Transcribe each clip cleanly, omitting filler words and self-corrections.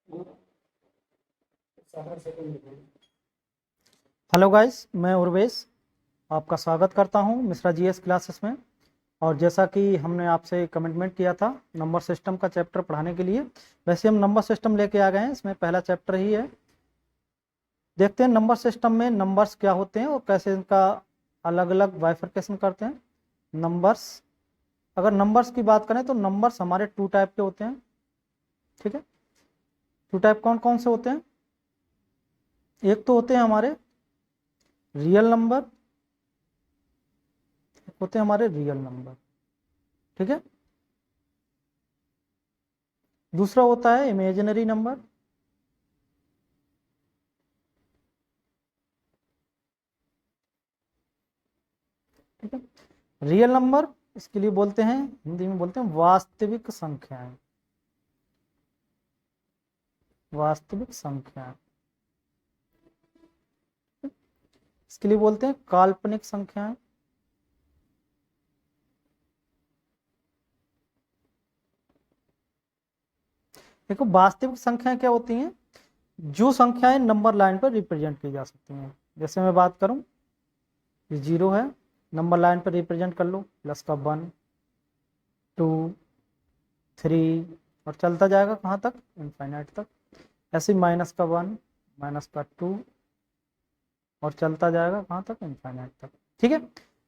Hello guys, मैं उर्वेश आपका स्वागत करता हूं मिश्रा जीएस क्लासेस में। और जैसा कि हमने आपसे कमिटमेंट किया था नंबर सिस्टम का चैप्टर पढ़ाने के लिए, वैसे हम नंबर सिस्टम लेके आ गए हैं। इसमें पहला चैप्टर ही है। देखते हैं नंबर सिस्टम में नंबर्स क्या होते हैं और कैसे इनका अलग अलग बाइफरकेशन करते हैं। नंबर्स, अगर नंबर्स की बात करें तो नंबर्स हमारे टू टाइप के होते हैं। ठीक है, टू टाइप कौन कौन से होते हैं? एक तो होते हैं हमारे रियल नंबर, होते हैं हमारे रियल नंबर। ठीक है, दूसरा होता है इमेजिनरी नंबर। ठीक है, रियल नंबर इसके लिए बोलते हैं, हिंदी में बोलते हैं वास्तविक संख्याएं। वास्तविक संख्याएं, इसके लिए बोलते हैं काल्पनिक संख्याएं। देखो, वास्तविक संख्याएं क्या होती हैं? जो संख्याएं नंबर लाइन पर रिप्रेजेंट की जा सकती हैं। जैसे मैं बात करूं, ये 0 है, नंबर लाइन पर रिप्रेजेंट कर लो, प्लस का 1 2 3 और चलता जाएगा कहाँ तक? इनफाइनाइट तक। ऐसे माइनस का 1 माइनस का 2 और चलता जाएगा कहाँ तक? इनफाइनाइट तक। ठीक है,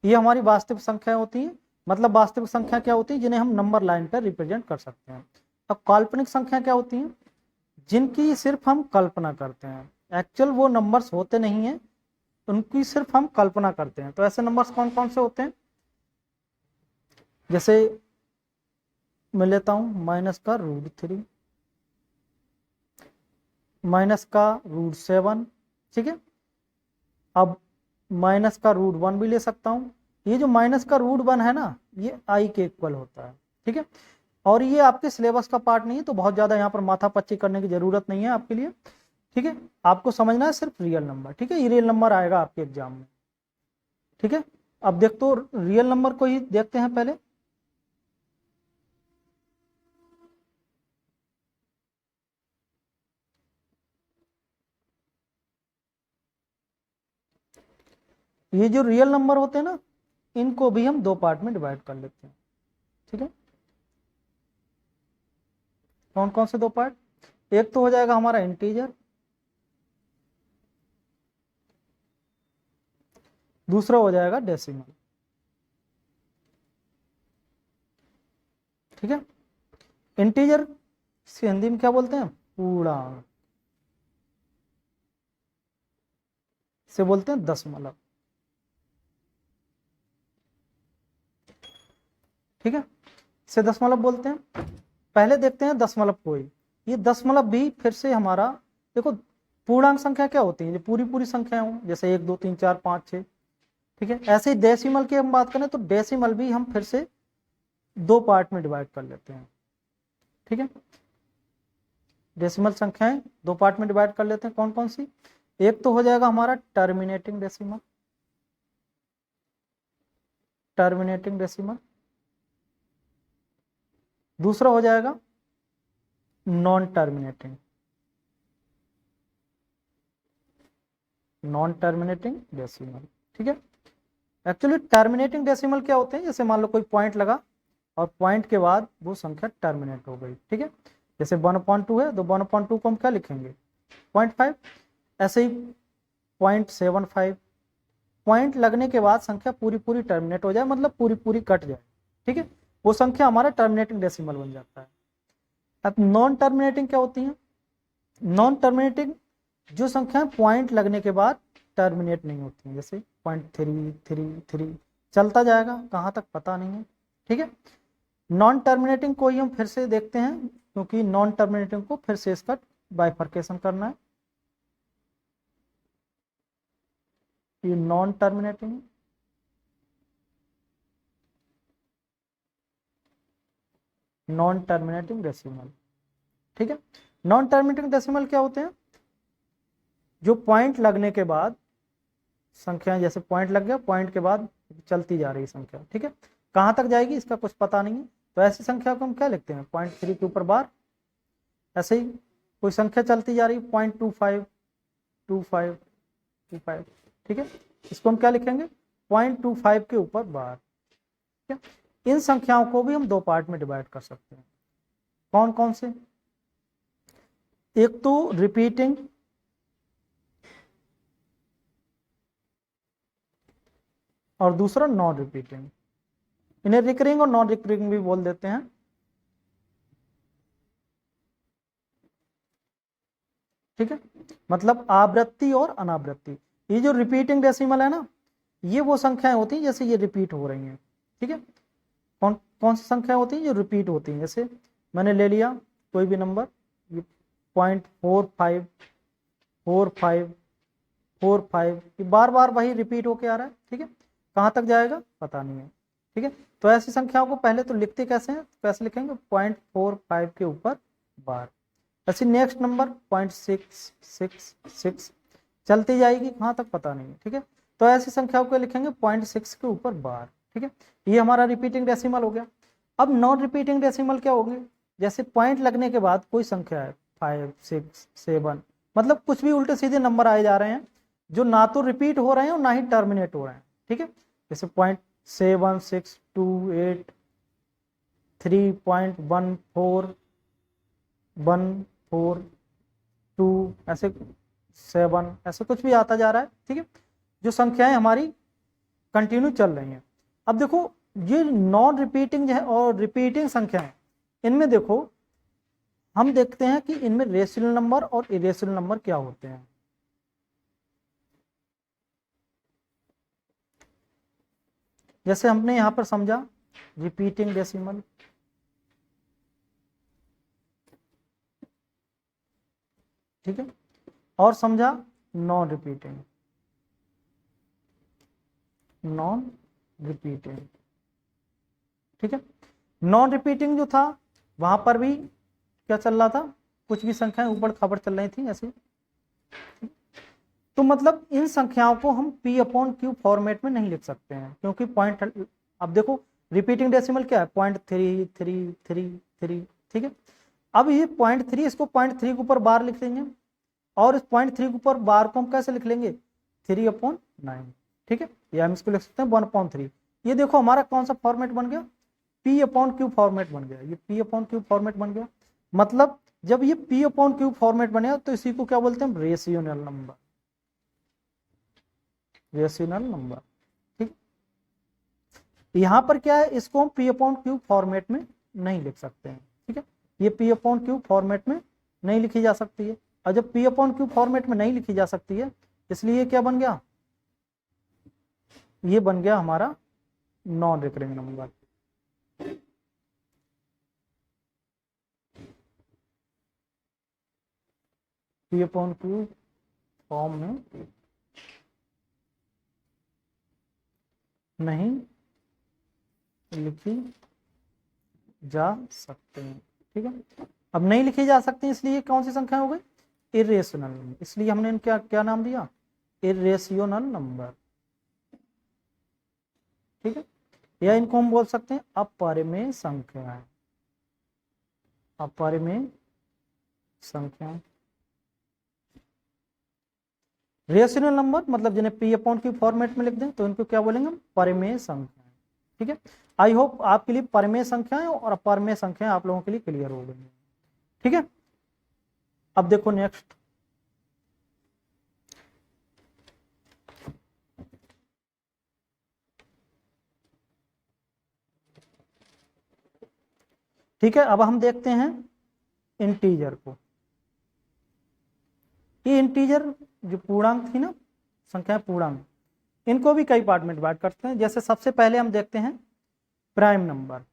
ये हमारी वास्तविक संख्याएं होती हैं। मतलब वास्तविक संख्या क्या होती है? जिन्हें हम नंबर लाइन पर रिप्रेजेंट कर सकते हैं। अब काल्पनिक संख्या क्या होती है? जिनकी सिर्फ हम कल्पना करते हैं, एक्चुअल वो नंबर्स होते नहीं है, उनकी सिर्फ हम कल्पना करते हैं। तो ऐसे नंबर्स कौन कौन से होते हैं? जैसे मैं लेता हूं -√3, -√7। ठीक है, अब -√1 भी ले सकता हूं। ये जो -√1 है ना, ये आई के इक्वल होता है। ठीक है, और ये आपके सिलेबस का पार्ट नहीं है, तो बहुत ज्यादा यहाँ पर माथापच्ची करने की जरूरत नहीं है आपके लिए। ठीक है, आपको समझना है सिर्फ रियल नंबर। ठीक है, ये रियल नंबर आएगा आपके एग्जाम में। ठीक है, अब देख तो रियल नंबर को ही देखते हैं पहले। ये जो रियल नंबर होते हैं ना, इनको भी हम दो पार्ट में डिवाइड कर लेते हैं। ठीक है, कौन कौन से दो पार्ट? एक तो हो जाएगा हमारा इंटीजर, दूसरा हो जाएगा डेसिमल। ठीक है, इंटीजर से हिंदी में क्या बोलते हैं? पूर्णांक से बोलते हैं दशमलव। ठीक है, से दशमलव बोलते हैं। पहले देखते हैं दशमलव को ही। ये दशमलव भी फिर से हमारा, देखो पूर्णांक संख्या क्या होती है? जो पूरी पूरी संख्या हो, जैसे 1 2 3 4 5 6। ठीक है, ऐसे ही डेसिमल की हम बात करें तो डेसिमल भी हम फिर से दो पार्ट में डिवाइड कर लेते हैं। ठीक है, डेसिमल संख्याएं दो पार्ट में डिवाइड कर लेते हैं। कौन कौन सी? एक तो हो जाएगा हमारा टर्मिनेटिंग डेसिमल। टर्मिनेटिंग डेसिमल, दूसरा हो जाएगा non terminating. Non terminating decimal. ठीक है, एक्चुअली टर्मिनेटिंग डेसिमल क्या होते हैं? जैसे मान लो कोई पॉइंट लगा और पॉइंट के बाद वो संख्या टर्मिनेट हो गई। ठीक है, जैसे 1/2 है तो 1/2 को हम क्या लिखेंगे? 0.5। ऐसे ही 0.75, पॉइंट लगने के बाद संख्या पूरी पूरी टर्मिनेट हो जाए, मतलब पूरी पूरी कट जाए। ठीक है, वो संख्या हमारा टर्मिनेटिंग डेसिमल बन जाता है। अब नॉन टर्मिनेटिंग क्या होती है? नॉन टर्मिनेटिंग जो संख्या पॉइंट लगने के बाद टर्मिनेट नहीं होती है, जैसे 0.333 चलता जाएगा कहाँ तक पता नहीं है। ठीक है, नॉन टर्मिनेटिंग को ही हम फिर से देखते हैं, क्योंकि नॉन टर्मिनेटिंग को फिर से इसका बाइफर्केशन करना है। ये non terminating, non terminating decimal. ठीक है, नॉन टर्मिनेटिंग डेसिमल क्या होते हैं? जो पॉइंट लगने के बाद संख्या, जैसे पॉइंट लग गया, पॉइंट के बाद चलती जा रही संख्या। ठीक है, कहाँ तक जाएगी इसका कुछ पता नहीं है, तो ऐसी संख्या को हम क्या लिखते हैं? 0.3 के ऊपर बार। ऐसे ही कोई संख्या चलती जा रही है 0.25 25 25, ठीक है, इसको हम क्या लिखेंगे 0.25 के ऊपर बार। ठीक है, इन संख्याओं को भी हम दो पार्ट में डिवाइड कर सकते हैं। कौन कौन से? एक तो रिपीटिंग और दूसरा नॉन रिपीटिंग। इन्हें रिकरिंग और नॉन रिकरिंग भी बोल देते हैं। ठीक है, मतलब आवृत्ति और अनावृत्ति। ये जो रिपीटिंग डेसिमल है ना, ये वो संख्याएं होती हैं जैसे ये रिपीट हो रही हैं। ठीक है, कौन कौन सी संख्या होती है जो रिपीट होती हैं? जैसे मैंने ले लिया कोई भी नंबर, ये 0.45 45 45, ये बार बार वही रिपीट होके आ रहा है। ठीक है, कहाँ तक जाएगा पता नहीं है। ठीक है, तो ऐसी संख्याओं को पहले तो लिखते कैसे हैं? कैसे लिखेंगे? 0.45 के ऊपर बार। ऐसे नेक्स्ट नंबर 0.666 चलती जाएगी, कहाँ तक पता नहीं है। ठीक है, तो ऐसी संख्याओं को लिखेंगे 0.6 के ऊपर बार। ठीक है, ये हमारा रिपीटिंग डेसिमल हो गया। अब नॉन रिपीटिंग डेसिमल क्या होंगे? जैसे पॉइंट लगने के बाद कोई संख्या है 5 6 7, मतलब कुछ भी उल्टे सीधे नंबर आए जा रहे हैं जो ना तो रिपीट हो रहे हैं और ना ही टर्मिनेट हो रहे हैं। ठीक है, जैसे 0.7628 3.14 142 ऐसे 7 ऐसे कुछ भी आता जा रहा है। ठीक है, जो संख्याएं हमारी कंटिन्यू चल रही हैं। अब देखो ये नॉन रिपीटिंग जो है और रिपीटिंग संख्याएं, इनमें देखो हम देखते हैं कि इनमें रेशनल नंबर और इरेशनल नंबर क्या होते हैं। जैसे हमने यहां पर समझा रिपीटिंग डेसिमल, ठीक है, और समझा नॉन रिपीटिंग ठीक है, नॉन रिपीटिंग जो था वहां पर भी क्या चल रहा था? कुछ भी संख्याएं ऊपर खबर चल रही थी ऐसे। तो मतलब इन संख्याओं को हम P/Q फॉर्मेट में नहीं लिख सकते हैं, क्योंकि पॉइंट, अब देखो रिपीटिंग डेसिमल क्या है? 0.3333। ठीक है, अब ये 0.3, इसको 0.3 के ऊपर बार लिख लेंगे, और इस 0.3 के ऊपर बार को हम कैसे लिख लेंगे? 3/9। ठीक है, या हम इसको लिख सकते हैं 1/3। ये देखो हमारा कौन सा फॉर्मेट बन गया? P/Q फॉर्मेट बन गया। ये P/Q फॉर्मेट बन गया, मतलब जब ये P/Q फॉर्मेट बनेगा तो इसी को क्या बोलते हैं? रेशियोनल नंबर। रेशियोनल नंबर। ठीक, यहां पर क्या है? इसको हम P/Q फॉर्मेट में नहीं लिख सकते हैं। ठीक है, ये P/Q फॉर्मेट में नहीं लिखी जा सकती है, और जब P/Q फॉर्मेट में नहीं लिखी जा सकती है, इसलिए क्या बन गया? ये बन गया हमारा non recurring number. P/Q form में नहीं लिखी जा सकते हैं। ठीक है, अब नहीं लिखी जा सकती, इसलिए कौन सी संख्या हो गई? Irrational number. इसलिए हमने इनका क्या नाम दिया? Irrational number. ठीक है, या इनको हम बोल सकते हैं अपरिमेय संख्याएं। अपरिमेय संख्याएं। रेशनल नंबर मतलब जिन्हें P/Q फॉर्मेट में लिख दें तो इनको क्या बोलेंगे? हम परिमेय संख्याएं। ठीक है, आई होप आपके लिए परिमेय संख्याएं और अपरिमेय संख्याएं आप लोगों के लिए क्लियर हो गई। ठीक है, अब देखो नेक्स्ट, ठीक है, अब हम देखते हैं इंटीजर को। ये इंटीजर जो पूर्णांक थी ना, संख्या पूर्णांक, इनको भी कई पार्ट में डिवाइड करते हैं। जैसे सबसे पहले हम देखते हैं प्राइम नंबर।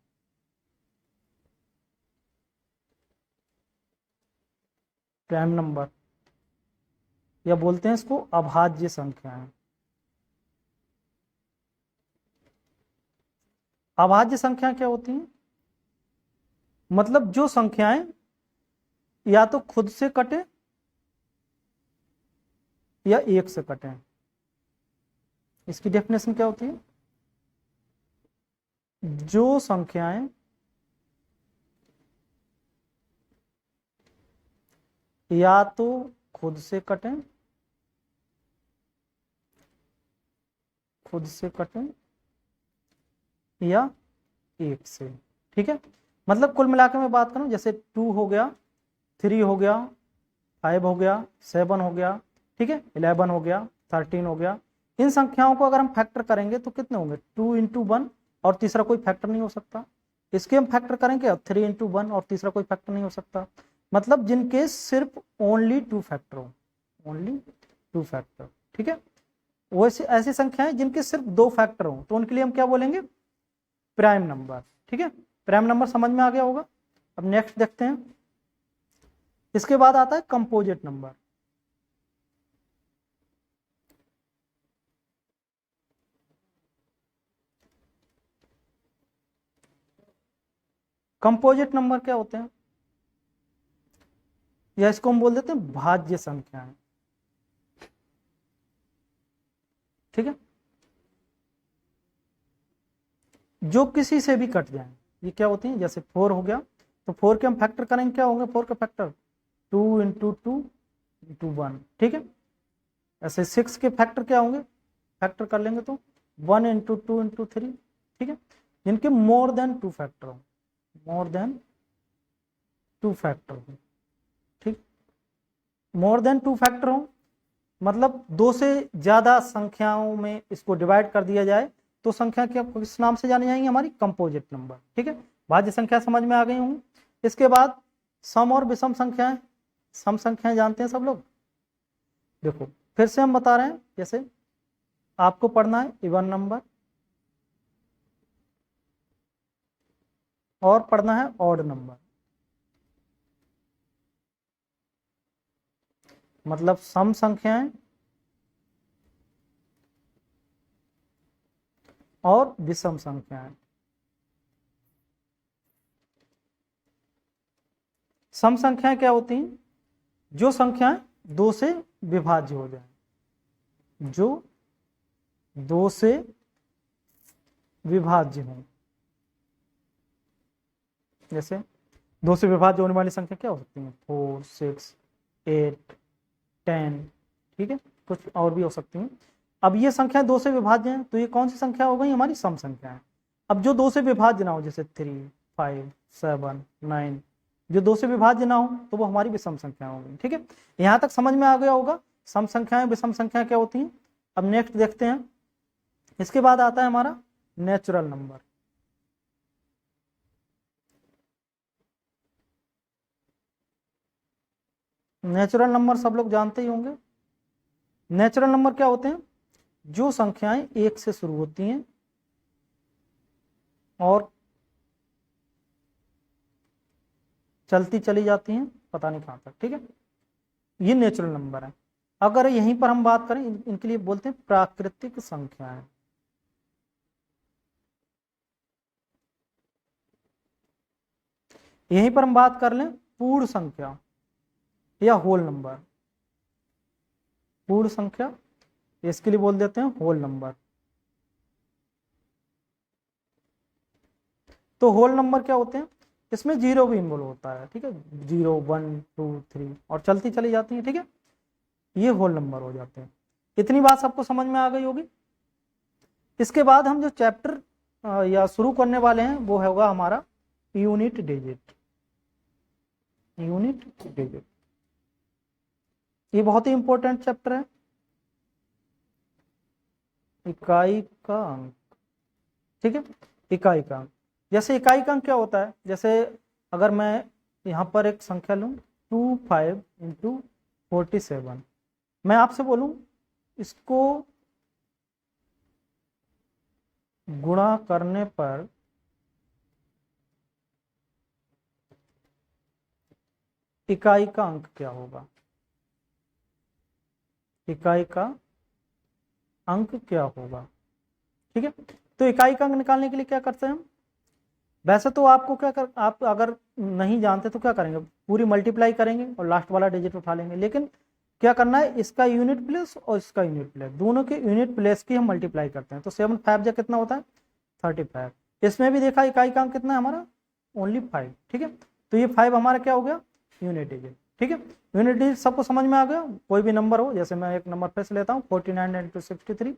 प्राइम नंबर या बोलते हैं इसको अभाज्य संख्याएं। अभाज्य संख्या क्या होती हैं? मतलब जो संख्याएं या तो खुद से कटे या एक से कटे। इसकी डेफिनेशन क्या होती है? जो संख्याएं या तो खुद से कटें, या 1 से। ठीक है, मतलब कुल मिलाकर मैं बात करूं, जैसे 2 हो गया, 3 हो गया, 5 हो गया, 7 हो गया, ठीक है, 11 हो गया, 13 हो गया। इन संख्याओं को अगर हम फैक्टर करेंगे तो कितने होंगे, 2 इंटू 1, और तीसरा कोई फैक्टर नहीं हो सकता। इसके हम फैक्टर करेंगे 3 इंटू 1, और तीसरा कोई फैक्टर नहीं हो सकता। मतलब जिनके सिर्फ ओनली 2 फैक्टर हो, ओनली 2 फैक्टर। ठीक है, वैसे ऐसी संख्याएं जिनके सिर्फ 2 फैक्टर हो तो उनके लिए हम क्या बोलेंगे, प्राइम नंबर। ठीक है, प्राइम नंबर समझ में आ गया होगा। अब नेक्स्ट देखते हैं, इसके बाद आता है कंपोजिट नंबर। कंपोजिट नंबर क्या होते हैं, या इसको हम बोल देते हैं भाज्य संख्याएं। ठीक है, जो किसी से भी कट जाए, ये क्या होती है, जैसे 4 हो गया तो 4 के हम फैक्टर करेंगे, क्या होंगे 4 का फैक्टर, 2 इंटू 2 इंटू 1। ठीक है, ऐसे 6 के फैक्टर क्या होंगे, फैक्टर कर लेंगे तो 1 इंटू 2 इंटू 3। ठीक है, जिनके मोर देन 2 फैक्टर हो, मोर देन 2 फैक्टर हो। ठीक, मोर देन 2 फैक्टर हो मतलब 2 से ज्यादा संख्याओं में इसको डिवाइड कर दिया जाए तो संख्या क्या किस नाम से जानी जाएंगी, हमारी कंपोजिट नंबर। ठीक है, भाज्य संख्या समझ में आ गई होंगी। इसके बाद सम और विषम संख्याएं। सम संख्याएं जानते हैं सब लोग, देखो फिर से हम बता रहे हैं, जैसे आपको पढ़ना है इवन नंबर और पढ़ना है ऑड नंबर। मतलब सम संख्याएं और विषम संख्याएं। सम संख्याएं क्या होती हैं, जो संख्याएं 2 से विभाज्य हो जाए, जो 2 से विभाज्य हो। जैसे 2 से विभाज्य होने वाली संख्या क्या हो सकती है, 4, 6, 8, 10। ठीक है, कुछ और भी हो सकती हैं। अब ये संख्या 2 से विभाज्य है तो ये कौन सी संख्या हो गई, हमारी सम संख्या है। अब जो 2 से विभाज्य ना हो, जैसे 3, 5, 7, 9, जो 2 से विभाज्य ना हो तो वो हमारी विषम संख्या होगी। ठीक है, यहां तक समझ में आ गया होगा सम संख्याएं विषम संख्या क्या होती हैं। अब नेक्स्ट देखते हैं, इसके बाद आता है हमारा नेचुरल नंबर। नेचुरल नंबर सब लोग जानते ही होंगे। नेचुरल नंबर क्या होते हैं, जो संख्याएं 1 से शुरू होती हैं और चलती चली जाती हैं पता नहीं कहां तक। ठीक है, ये नेचुरल नंबर है। अगर यहीं पर हम बात करें, इनके लिए बोलते हैं प्राकृतिक संख्याएं। यहीं पर हम बात कर लें पूर्ण संख्या या होल नंबर। पूर्ण संख्या, इसके लिए बोल देते हैं होल नंबर। तो होल नंबर क्या होते हैं, इसमें जीरो भी इन्वॉल्व होता है। ठीक है, 0, 1, 2, 3 और चलती चली जाती है। ठीक है, ये होल नंबर हो जाते हैं। इतनी बात सबको समझ में आ गई होगी। इसके बाद हम जो चैप्टर या शुरू करने वाले हैं वो होगा हमारा यूनिट डिजिट। यूनिट डिजिट ये बहुत ही इंपॉर्टेंट चैप्टर है। इकाई का अंक। ठीक है, इकाई का अंक, जैसे इकाई का अंक क्या होता है, जैसे अगर मैं यहाँ पर एक संख्या लूँ 25 इंटू 47, मैं आपसे बोलूँ इसको गुणा करने पर इकाई का अंक क्या होगा, इकाई का अंक क्या होगा। ठीक है, तो इकाई का अंक निकालने के लिए क्या करते हैं हम, वैसे तो आपको क्या कर, आप अगर नहीं जानते तो क्या करेंगे, पूरी मल्टीप्लाई करेंगे और लास्ट वाला डिजिट उठा लेंगे। लेकिन क्या करना है, इसका यूनिट प्लेस और इसका यूनिट प्लेस, दोनों के यूनिट प्लेस की हम मल्टीप्लाई करते हैं। तो 7 5 जा कितना होता है 35। इसमें भी देखा इकाई का अंक कितना है हमारा, ओनली 5। ठीक है, तो ये 5 हमारा क्या हो गया, यूनिट डिजिट। ठीक है, यूनिट डिजिट सबको समझ में आ गया। कोई भी नंबर हो, जैसे मैं एक नंबर फिर से लेता हूँ 49 इंटू 63,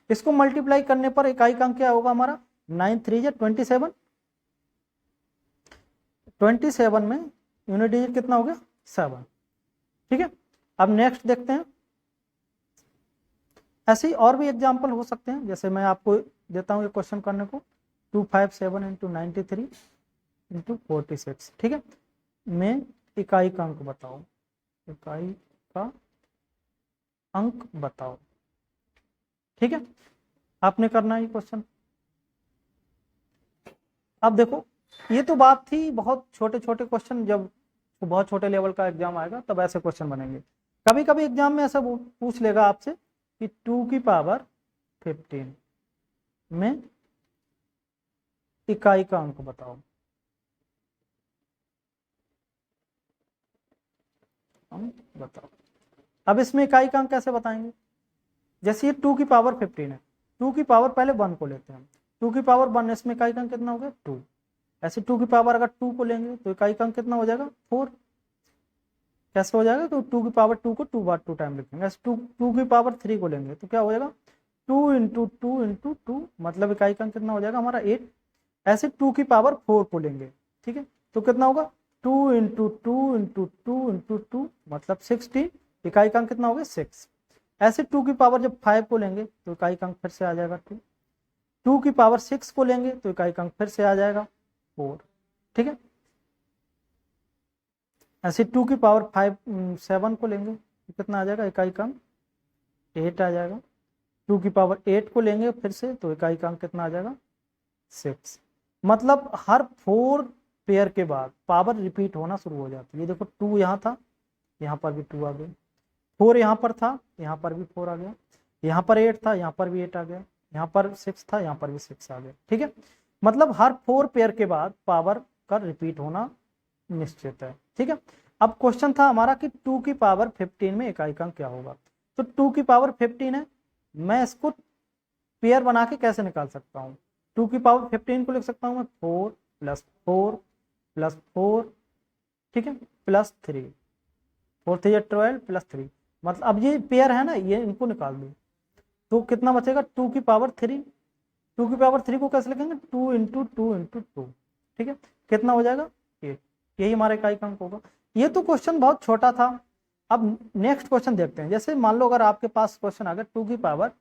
इसको मल्टीप्लाई करने पर इकाई का अंक क्या होगा हमारा 9 3 27, 27 में यूनिट डिजिट कितना हो गया 7। ठीक है, अब नेक्स्ट देखते हैं। ऐसे ही और भी एग्जाम्पल हो सकते हैं, जैसे मैं आपको देता हूँ ये क्वेश्चन करने को 257 इंटू 93 इंटू 46। ठीक है, में इकाई का अंक बताओ, इकाई का अंक बताओ। ठीक है, आपने करना है ये क्वेश्चन। अब देखो, ये तो बात थी बहुत छोटे छोटे क्वेश्चन, जब बहुत छोटे लेवल का एग्जाम आएगा तब ऐसे क्वेश्चन बनेंगे। कभी कभी एग्जाम में ऐसा पूछ लेगा आपसे कि 2 की पावर 15 में इकाई का अंक बताओ, अंक बताओ। अब इसमें इकाई का अंक कैसे बताएंगे, जैसे ये 2 की पावर 15 है, 2 की पावर पहले 1 को लेते हैं, 2 की पावर 1, इसमें इकाई का अंक कितना हो गया 2। ऐसे 2 की पावर अगर 2 को लेंगे तो इकाई का अंक कितना हो जाएगा 4। कैसे हो जाएगा, तो 2 की पावर 2 को 2 बार 2 टाइम लिखेंगे। ऐसे 2 की पावर 3 को लेंगे तो क्या हो जाएगा 2 इंटू 2 इंटू 2, मतलब इकाई का अंक कितना हो जाएगा हमारा 8। ऐसे 2 की पावर 4 को लेंगे, ठीक है, तो कितना होगा 2 इंटू 2 इंटू 2 इंटू 2, मतलब 16, इकाई का अंक कितना हो गया 6। ऐसे 2 की पावर जब 5 को लेंगे तो इकाई का अंक फिर से आ जाएगा 2। 2 की पावर 6 को लेंगे तो इकाई का अंक फिर से आ जाएगा 4। ठीक है, ऐसे 2 की पावर 7 को लेंगे तो कितना आ जाएगा इकाई का अंक 8 आ जाएगा। 2 की पावर 8 को लेंगे फिर से तो इकाई का अंक कितना आ जाएगा 6। मतलब हर 4 पेयर के बाद पावर रिपीट होना शुरू हो जाती है। देखो 2 यहाँ था, यहाँ पर भी 2 आ गया, 4 यहाँ पर था, यहाँ पर भी 4 आ गया, यहाँ पर 8 था, यहाँ पर भी 8 आ गया, यहाँ पर 6 था, यहाँ पर भी 6 आ गया। ठीक है, मतलब हर 4 पेयर के बाद पावर का रिपीट होना निश्चित है। ठीक है, अब क्वेश्चन था हमारा कि 2 की पावर 15 में इकाई का अंक क्या होगा। तो 2 की पावर 15 है, मैं इसको पेयर बना के कैसे निकाल सकता हूँ, 2 की पावर 15 को लिख सकता हूँ मैं 4 प्लस 4 प्लस 4, ठीक है, प्लस 3, 4 3 12 प्लस 3, मतलब अब ये पेयर है ना, ये इनको निकाल दो तो कितना बचेगा 2 की पावर 3। 2 की पावर 3 को कैसे लिखेंगे 2 इंटू 2 इंटू 2, ठीक है, कितना हो जाएगा 8। यही हमारा इकाई का अंक होगा। ये तो क्वेश्चन बहुत छोटा था। अब नेक्स्ट क्वेश्चन देखते हैं। जैसे मान लो अगर आपके पास क्वेश्चन आ गया 2 की पावर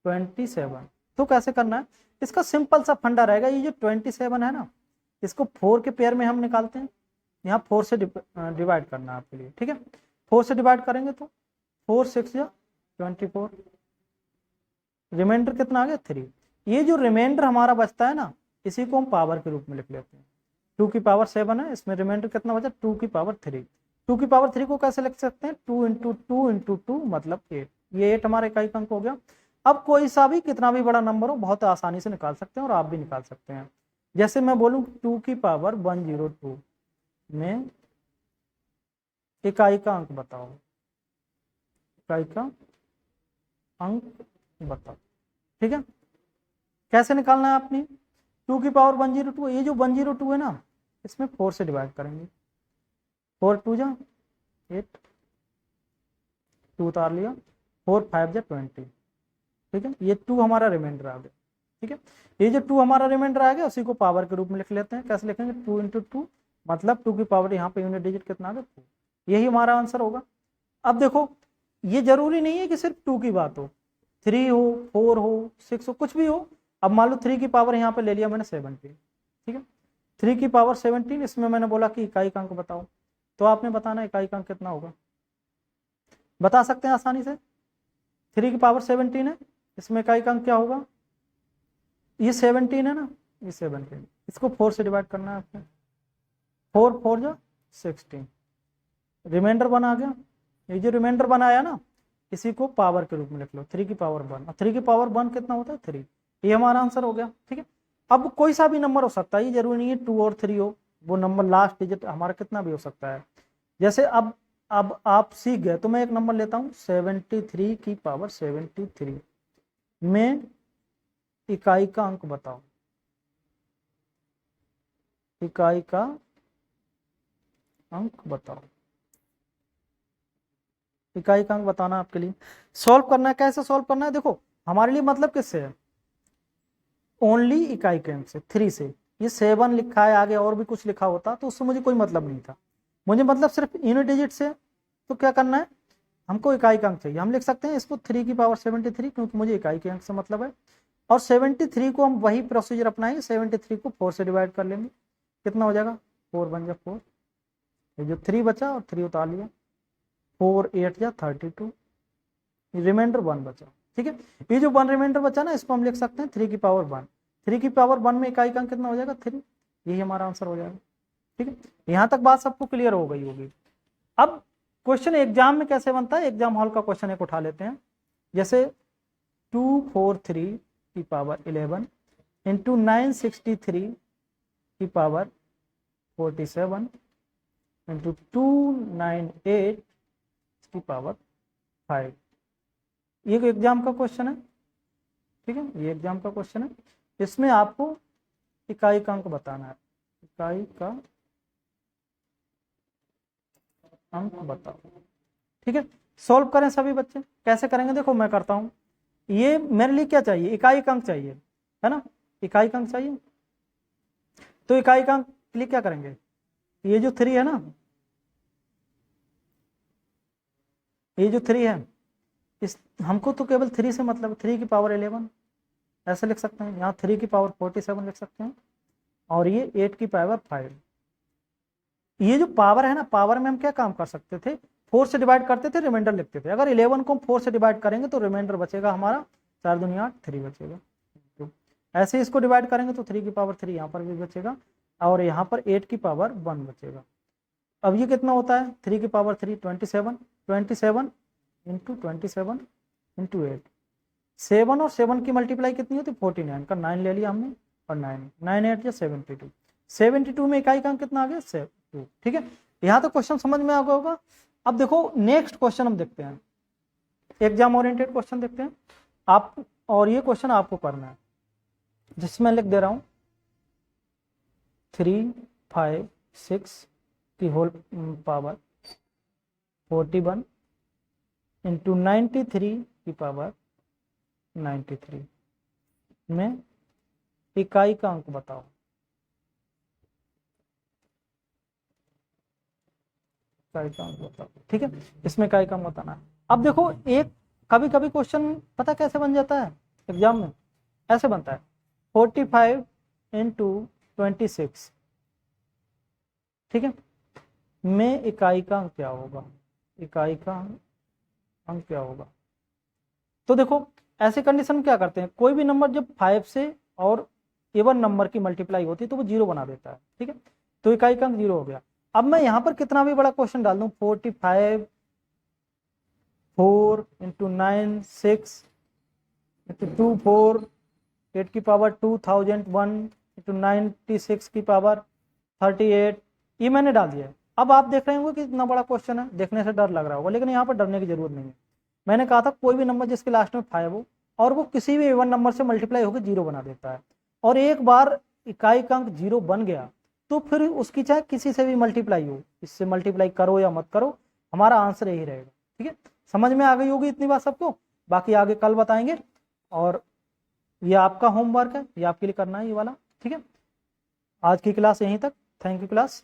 27, तो कैसे करना है, इसका सिंपल सा फंडा रहेगा। ये जो 27 है ना, इसको 4 के पेयर में हम निकालते हैं, यहाँ 4 से डिवाइड करना है आपके लिए। ठीक है, 4 से डिवाइड करेंगे तो 4 6 या 24, रिमाइंडर कितना आ गया 3। ये जो रिमाइंडर हमारा बचता है ना, इसी को हम पावर के रूप में लिख लेते हैं। 2 की पावर 7 है, इसमें रिमाइंडर कितना बचा 2 की पावर 3। 2 की पावर 3 को कैसे लिख सकते हैं 2 इंटू 2 इंटू 2, मतलब 8। ये 8 हमारा इकाई का अंक हो गया। अब कोई सा भी कितना भी बड़ा नंबर हो बहुत आसानी से निकाल सकते हैं, और आप भी निकाल सकते हैं। जैसे मैं बोलूँ 2 की पावर 102 में इकाई का अंक बताओ, इकाई का अंक बताओ। ठीक है, कैसे निकालना है आपने 2 की पावर 102, ये जो 102 है ना, इसमें 4 से डिवाइड करेंगे, 4 2 जा 8, 2 उतार लिया, 4 5 जा 20। ठीक है, ये 2 हमारा रिमाइंडर आ गया। ठीक है, ये जो 2 हमारा रिमाइंडर आ गया उसी को पावर के रूप में लिख लेते हैं। कैसे लिखेंगे 2 इंटू 2, मतलब 2 की पावर यहाँ पे यूनिट डिजिट कितना आ गया 2। यही हमारा आंसर होगा। अब देखो, ये जरूरी नहीं है कि सिर्फ 2 की बात हो, 3 हो 4 हो 6 हो, कुछ भी हो। अब मान लो 3 की पावर यहाँ पे ले लिया मैंने 17, ठीक है, 3 की पावर 17, इसमें मैंने बोला कि इकाई का अंक बताओ, तो आपने बताना इकाई का अंक कितना होगा। बता सकते हैं आसानी से, 3 की पावर 17 है, इसमें इकाई का अंक क्या होगा, ये 17 है ना, ये 17, इसको 4 से डिवाइड करना है आपको, 4 4 जा 16, रिमाइंडर बना गया। ये जो रिमाइंडर बनाया ना, इसी को पावर के रूप में लिख लो, 3 की पावर 1, और 3 की पावर 1 कितना होता है 3। ये हमारा आंसर हो गया। ठीक है, अब कोई सा भी नंबर हो सकता है, ये जरूरी नहीं है 2 और 3 हो, वो नंबर लास्ट डिजिट हमारा कितना भी हो सकता है। जैसे अब आप सीख गए तो मैं एक नंबर लेता हूँ 73 की पावर 73 में इकाई का अंक बताओ, इकाई का अंक बताओ। इकाई अंक बताना आपके लिए। सॉल्व करना है, कैसे सॉल्व करना है, देखो हमारे लिए मतलब किससे है, ओनली इकाई अंक से, 3 से। ये 7 लिखा है, आगे और भी कुछ लिखा होता तो उससे मुझे कोई मतलब नहीं था, मुझे मतलब सिर्फ यूनिट डिजिट से। तो क्या करना है, हमको इकाई अंक चाहिए, हम लिख सकते हैं इसको 3 की पावर 73, क्योंकि मुझे इकाई के अंक से मतलब है। और 73 को हम वही प्रोसीजर अपनाएंगे, 73 को 4 से डिवाइड कर लेंगे, कितना हो जाएगा, 4 बन जा 4, ये जो 3 बचा और 3 उतार लिया, 4 8 जा 32, रिमाइंडर 1 बचा। ठीक है, ये जो 1 रिमाइंडर बचा ना, इसको हम लिख सकते हैं 3 की पावर 1। 3 की पावर 1 में इकाई अंक कितना हो जाएगा, 3, यही हमारा आंसर हो जाएगा। ठीक है, यहाँ तक बात सबको क्लियर हो गई होगी। अब क्वेश्चन एग्जाम में कैसे बनता है, एग्जाम हॉल का क्वेश्चन एक उठा लेते हैं, जैसे 243 की पावर 11 इंटू 963 की पावर 47 इंटू 298 की पावर 5। ये एग्जाम का क्वेश्चन है। ठीक है, ये एग्जाम का क्वेश्चन है, इसमें आपको इकाई का अंक बताना है, इकाई का अंक बताओ। ठीक है, सॉल्व करें सभी बच्चे, कैसे करेंगे देखो मैं करता हूं। ये मेरे लिए क्या चाहिए, इकाई का अंक चाहिए, है ना, इकाई का अंक चाहिए। तो इकाई का अंक के लिए क्या करेंगे, ये जो 3 है ना, ये जो 3 है, इस हमको तो केवल 3 से मतलब 3 की पावर 11 ऐसे लिख सकते हैं, यहाँ 3 की पावर 47 लिख सकते हैं, और ये 8 की पावर 5। ये जो पावर है ना, पावर में हम क्या काम कर सकते थे, 4 से डिवाइड करते थे, रिमाइंडर लिखते थे। अगर 11 को हम 4 से डिवाइड करेंगे तो रिमाइंडर बचेगा हमारा 4 दूनी 8, 3 बचेगा। तो ऐसे इसको डिवाइड करेंगे तो 3 की पावर 3 यहाँ पर भी बचेगा, और यहाँ पर 8 की पावर 1 बचेगा। अब ये कितना होता है, 3 की पावर 3 27, 27 इंटू 27 इंटू 8, 7 और 7 की मल्टीप्लाई कितनी होती है 49 का 9 ले लिया हमने, और 9 9 8 या 72, 72 में इकाई का अंक कितना आ गया 2। ठीक है, यहाँ तो क्वेश्चन समझ में आ गया होगा। अब देखो नेक्स्ट क्वेश्चन हम देखते हैं, एग्जाम ओरिएंटेड क्वेश्चन देखते हैं आप, और ये क्वेश्चन आपको करना है, जिसमें लिख दे रहा हूँ 3 5 6 की होल पावर 41 इंटू 93 की पावर 93 में इकाई का अंक बताओ। इकाई का अंक बताओ। ठीक है, इसमें इकाई का अंक बताना है। अब देखो एक कभी कभी क्वेश्चन पता कैसे बन जाता है एग्जाम में, ऐसे बनता है 45 इंटू 26, ठीक है, में इकाई का अंक क्या होगा, इकाई का अंक क्या होगा। तो देखो ऐसे कंडीशन में क्या करते हैं, कोई भी नंबर जब 5 से और इवन नंबर की मल्टीप्लाई होती है तो वो 0 बना देता है। ठीक है, तो इकाई का अंक 0 हो गया। अब मैं यहाँ पर कितना भी बड़ा क्वेश्चन डाल दूं, 45 4 इंटू 9 6 इंटू 2 4 8 की पावर 2001 इंटू 96 की पावर 38, ये मैंने डाल दिया है। अब आप देख रहे होंगे कि इतना बड़ा क्वेश्चन है, देखने से डर लग रहा होगा, लेकिन यहाँ पर डरने की जरूरत नहीं है। मैंने कहा था कोई भी नंबर जिसके लास्ट में 5 हो और वो किसी भी इवन नंबर से मल्टीप्लाई होकर 0 बना देता है, और एक बार इकाई का अंक 0 बन गया तो फिर उसकी चाहे किसी से भी मल्टीप्लाई हो, इससे मल्टीप्लाई करो या मत करो, हमारा आंसर यही रहेगा। ठीक है, समझ में आ गई होगी इतनी बात सबको, बाकी आगे कल बताएंगे। और ये आपका होमवर्क है, ये आपके लिए करना है ये वाला। ठीक है, आज की क्लास यहीं तक, थैंक यू क्लास।